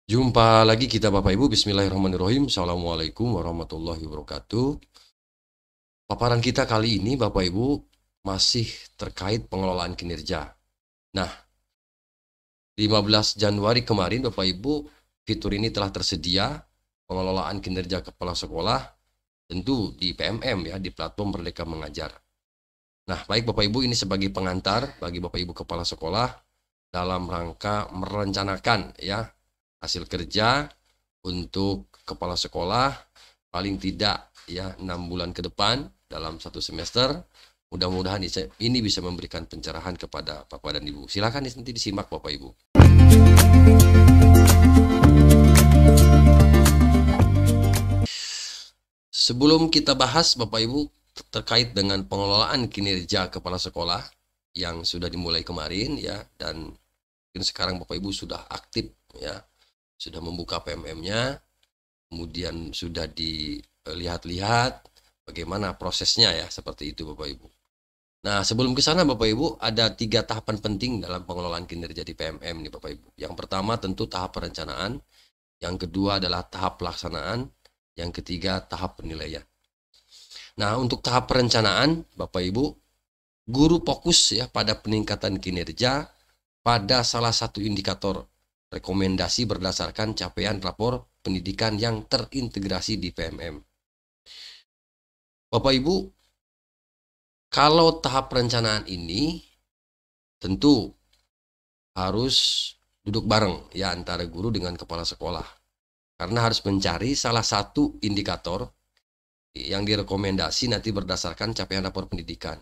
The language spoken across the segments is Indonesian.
Jumpa lagi kita Bapak Ibu, Bismillahirrahmanirrahim. Assalamualaikum warahmatullahi wabarakatuh. Paparan kita kali ini Bapak Ibu masih terkait pengelolaan kinerja. Nah, 15 Januari kemarin Bapak Ibu, fitur ini telah tersedia, pengelolaan kinerja kepala sekolah, tentu di PMM ya, di platform Merdeka Mengajar. Nah, baik Bapak Ibu, ini sebagai pengantar bagi Bapak Ibu kepala sekolah dalam rangka merencanakan ya hasil kerja untuk kepala sekolah paling tidak ya 6 bulan ke depan dalam satu semester. Mudah-mudahan ini bisa memberikan pencerahan kepada Bapak dan Ibu. Silakan nanti disimak Bapak Ibu. Sebelum kita bahas Bapak Ibu terkait dengan pengelolaan kinerja kepala sekolah yang sudah dimulai kemarin ya, dan mungkin sekarang Bapak Ibu sudah aktif ya, sudah membuka PMM-nya, kemudian sudah dilihat-lihat bagaimana prosesnya ya, seperti itu Bapak Ibu. Nah, sebelum ke sana Bapak Ibu, ada 3 tahapan penting dalam pengelolaan kinerja di PMM nih Bapak Ibu. Yang pertama tentu tahap perencanaan, yang kedua adalah tahap pelaksanaan, yang ketiga tahap penilaian. Nah, untuk tahap perencanaan Bapak Ibu, guru fokus ya pada peningkatan kinerja pada salah satu indikator rekomendasi berdasarkan capaian rapor pendidikan yang terintegrasi di PMM. Bapak Ibu, kalau tahap perencanaan ini tentu harus duduk bareng ya antara guru dengan kepala sekolah. Karena harus mencari salah satu indikator yang direkomendasi nanti berdasarkan capaian rapor pendidikan.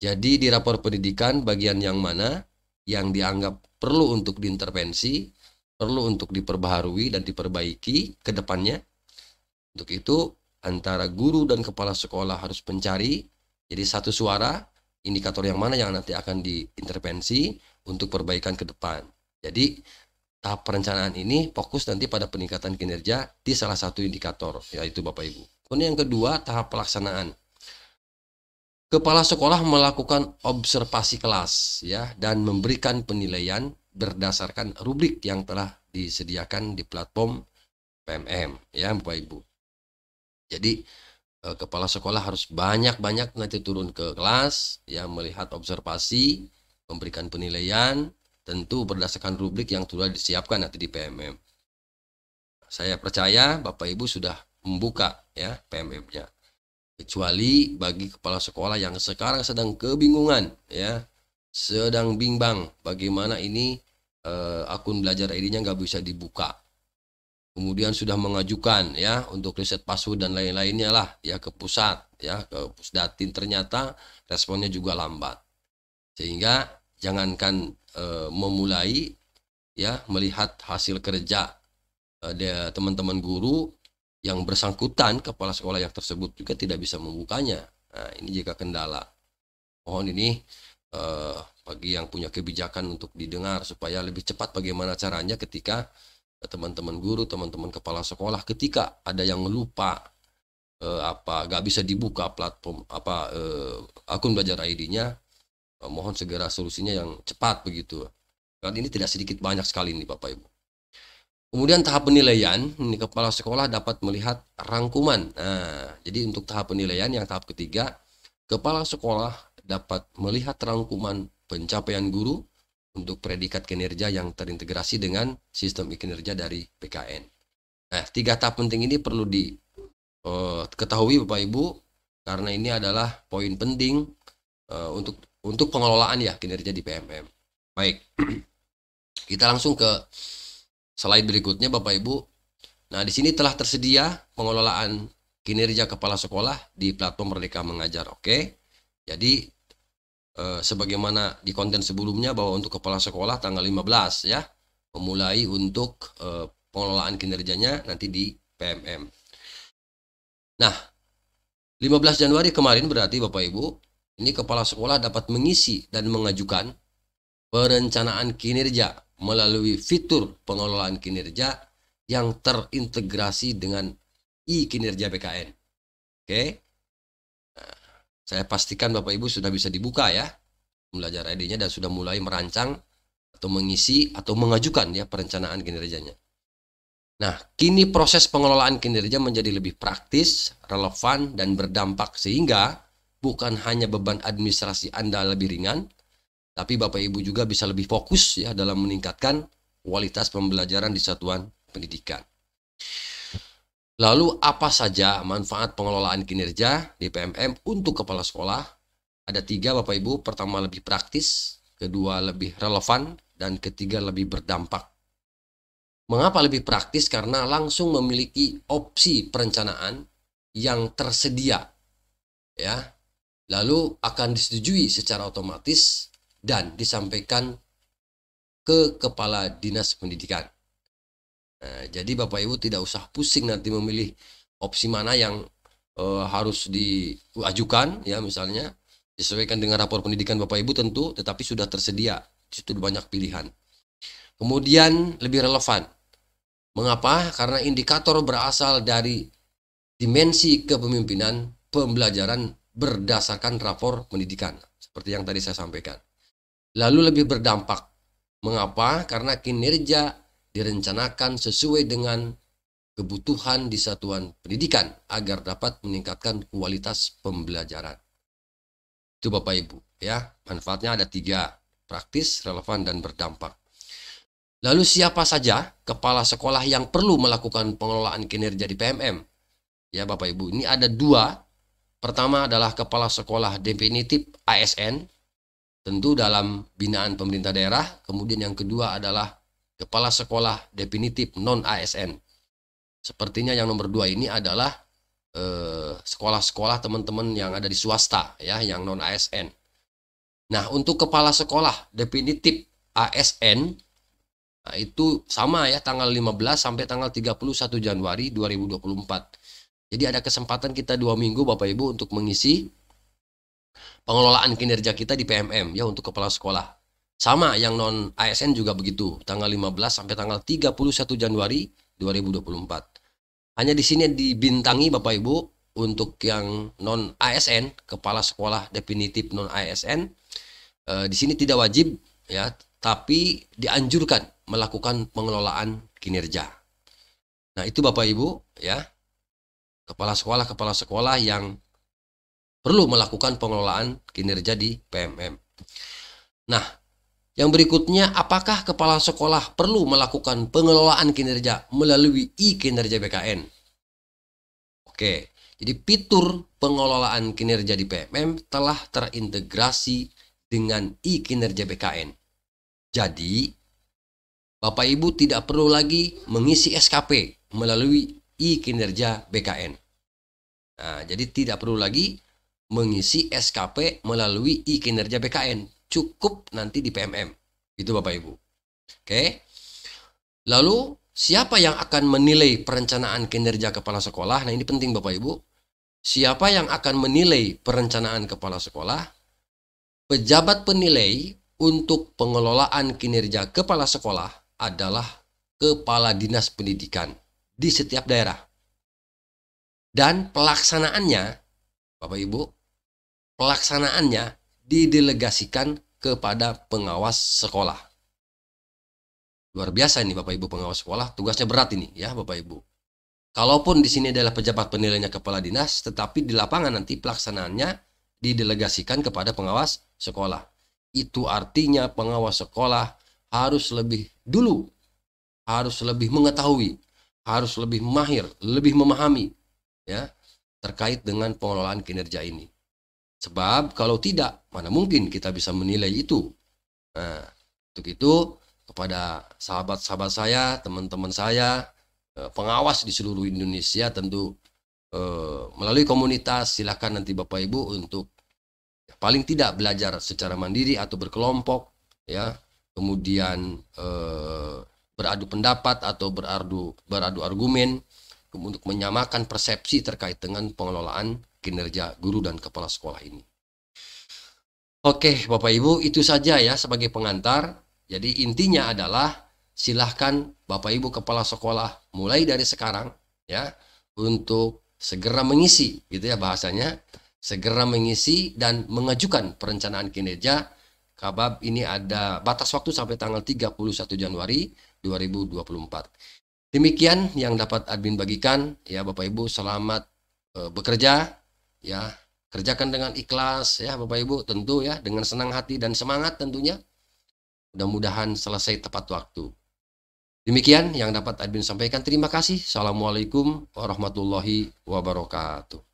Jadi di rapor pendidikan bagian yang mana yang dianggap perlu untuk diintervensi, perlu untuk diperbaharui dan diperbaiki ke depannya. Untuk itu antara guru dan kepala sekolah harus mencari jadi satu suara indikator yang mana yang nanti akan diintervensi untuk perbaikan ke depan. Jadi tahap perencanaan ini fokus nanti pada peningkatan kinerja di salah satu indikator, yaitu Bapak Ibu. Kemudian yang kedua, tahap pelaksanaan. Kepala sekolah melakukan observasi kelas ya dan memberikan penilaian berdasarkan rubrik yang telah disediakan di platform PMM ya Bapak Ibu. Jadi kepala sekolah harus banyak-banyak nanti turun ke kelas ya, melihat observasi, memberikan penilaian tentu berdasarkan rubrik yang sudah disiapkan nanti di PMM. Saya percaya Bapak Ibu sudah membuka ya PMM-nya. Kecuali bagi kepala sekolah yang sekarang sedang kebingungan ya, sedang bimbang bagaimana ini akun belajar ID-nya nggak bisa dibuka. Kemudian sudah mengajukan ya untuk reset password dan lain-lainnya lah ya ke pusat ya, ke Pusdatin, ternyata responnya juga lambat. Sehingga jangankan memulai ya melihat hasil kerja teman-teman guru yang bersangkutan, kepala sekolah yang tersebut juga tidak bisa membukanya. Nah, ini jika kendala. Mohon ini bagi yang punya kebijakan untuk didengar supaya lebih cepat bagaimana caranya ketika teman-teman guru, teman-teman kepala sekolah ketika ada yang lupa nggak bisa dibuka platform akun belajar ID-nya, mohon segera solusinya yang cepat begitu. Karena ini tidak sedikit, banyak sekali nih Bapak Ibu. Kemudian tahap penilaian, ini kepala sekolah dapat melihat rangkuman. Nah, jadi untuk tahap penilaian yang tahap ketiga, kepala sekolah dapat melihat rangkuman pencapaian guru untuk predikat kinerja yang terintegrasi dengan sistem kinerja dari PKN. Nah, 3 tahap penting ini perlu diketahui Bapak Ibu, karena ini adalah poin penting untuk pengelolaan ya kinerja di PMM. Baik, kita langsung ke slide berikutnya Bapak Ibu. Nah, di sini telah tersedia pengelolaan kinerja kepala sekolah di platform Merdeka Mengajar. Oke. Jadi sebagaimana di konten sebelumnya bahwa untuk kepala sekolah tanggal 15 ya memulai untuk pengelolaan kinerjanya nanti di PMM. Nah, 15 Januari kemarin berarti Bapak Ibu, ini kepala sekolah dapat mengisi dan mengajukan perencanaan kinerja melalui fitur pengelolaan kinerja yang terintegrasi dengan e-kinerja PKN. Oke. Nah, saya pastikan Bapak Ibu sudah bisa dibuka ya belajar ID-nya dan sudah mulai merancang atau mengisi atau mengajukan ya perencanaan kinerjanya. Nah, kini proses pengelolaan kinerja menjadi lebih praktis, relevan, dan berdampak sehingga bukan hanya beban administrasi Anda lebih ringan, tapi Bapak Ibu juga bisa lebih fokus ya dalam meningkatkan kualitas pembelajaran di satuan pendidikan. Lalu apa saja manfaat pengelolaan kinerja di PMM untuk kepala sekolah? Ada 3 Bapak Ibu. Pertama lebih praktis, kedua lebih relevan, dan ketiga lebih berdampak. Mengapa lebih praktis? Karena langsung memiliki opsi perencanaan yang tersedia, ya. Lalu akan disetujui secara otomatis dan disampaikan ke kepala dinas pendidikan. Nah, jadi Bapak Ibu tidak usah pusing nanti memilih opsi mana yang harus diajukan, ya, misalnya disesuaikan dengan rapor pendidikan Bapak Ibu tentu, tetapi sudah tersedia. Di situ banyak pilihan. Kemudian lebih relevan. Mengapa? Karena indikator berasal dari dimensi kepemimpinan pembelajaran berdasarkan rapor pendidikan, seperti yang tadi saya sampaikan. Lalu lebih berdampak. Mengapa? Karena kinerja direncanakan sesuai dengan kebutuhan di satuan pendidikan agar dapat meningkatkan kualitas pembelajaran. Itu Bapak Ibu, ya. Manfaatnya ada 3, praktis, relevan, dan berdampak. Lalu siapa saja kepala sekolah yang perlu melakukan pengelolaan kinerja di PMM? Ya Bapak Ibu, ini ada 2. Pertama adalah kepala sekolah definitif ASN, tentu dalam binaan pemerintah daerah. Kemudian yang kedua adalah kepala sekolah definitif non-ASN. Sepertinya yang nomor 2 ini adalah sekolah-sekolah teman-teman yang ada di swasta, ya, yang non-ASN. Nah, untuk kepala sekolah definitif ASN, nah, itu sama ya, tanggal 15 sampai tanggal 31 Januari 2024. Jadi ada kesempatan kita 2 minggu Bapak Ibu untuk mengisi pengelolaan kinerja kita di PMM, ya, untuk kepala sekolah. Sama yang non ASN juga begitu, tanggal 15 sampai tanggal 31 Januari 2024. Hanya di sini dibintangi Bapak Ibu untuk yang non ASN, kepala sekolah definitif non ASN, di sini tidak wajib, ya, tapi dianjurkan melakukan pengelolaan kinerja. Nah, itu Bapak Ibu, ya, kepala sekolah yang perlu melakukan pengelolaan kinerja di PMM. Nah, yang berikutnya, apakah kepala sekolah perlu melakukan pengelolaan kinerja melalui e-kinerja BKN? Oke, jadi fitur pengelolaan kinerja di PMM telah terintegrasi dengan e-kinerja BKN. Jadi, Bapak Ibu tidak perlu lagi mengisi SKP melalui e-kinerja BKN. Nah, jadi tidak perlu lagi mengisi SKP melalui e-kinerja BKN. Cukup nanti di PMM. Itu Bapak Ibu. Oke. Lalu, siapa yang akan menilai perencanaan kinerja kepala sekolah? Nah, ini penting Bapak Ibu. Siapa yang akan menilai perencanaan kepala sekolah? Pejabat penilai untuk pengelolaan kinerja kepala sekolah adalah kepala dinas pendidikan di setiap daerah. Dan pelaksanaannya, Bapak Ibu, pelaksanaannya didelegasikan kepada pengawas sekolah. Luar biasa ini Bapak Ibu, pengawas sekolah, tugasnya berat ini, ya Bapak Ibu. Kalaupun di sini adalah pejabat penilainya kepala dinas, tetapi di lapangan nanti pelaksanaannya didelegasikan kepada pengawas sekolah. Itu artinya pengawas sekolah harus lebih dulu, harus lebih mengetahui, harus lebih mahir, lebih memahami, ya, terkait dengan pengelolaan kinerja ini. Sebab kalau tidak, mana mungkin kita bisa menilai itu. Nah, untuk itu kepada sahabat-sahabat saya, teman-teman saya, pengawas di seluruh Indonesia, tentu melalui komunitas, silakan nanti Bapak Ibu untuk paling tidak belajar secara mandiri atau berkelompok, ya, kemudian beradu pendapat atau beradu argumen untuk menyamakan persepsi terkait dengan pengelolaan kinerja guru dan kepala sekolah ini. Oke Bapak Ibu, itu saja ya sebagai pengantar. Jadi intinya adalah silahkan Bapak Ibu kepala sekolah mulai dari sekarang, ya, untuk segera mengisi, gitu ya bahasanya, segera mengisi dan mengajukan perencanaan kinerja. Kabab ini ada batas waktu sampai tanggal 31 Januari 2024. Demikian yang dapat admin bagikan ya Bapak Ibu, selamat bekerja ya. Kerjakan dengan ikhlas ya Bapak Ibu, tentu ya dengan senang hati dan semangat tentunya. Mudah-mudahan selesai tepat waktu. Demikian yang dapat admin sampaikan. Terima kasih. Assalamualaikum warahmatullahi wabarakatuh.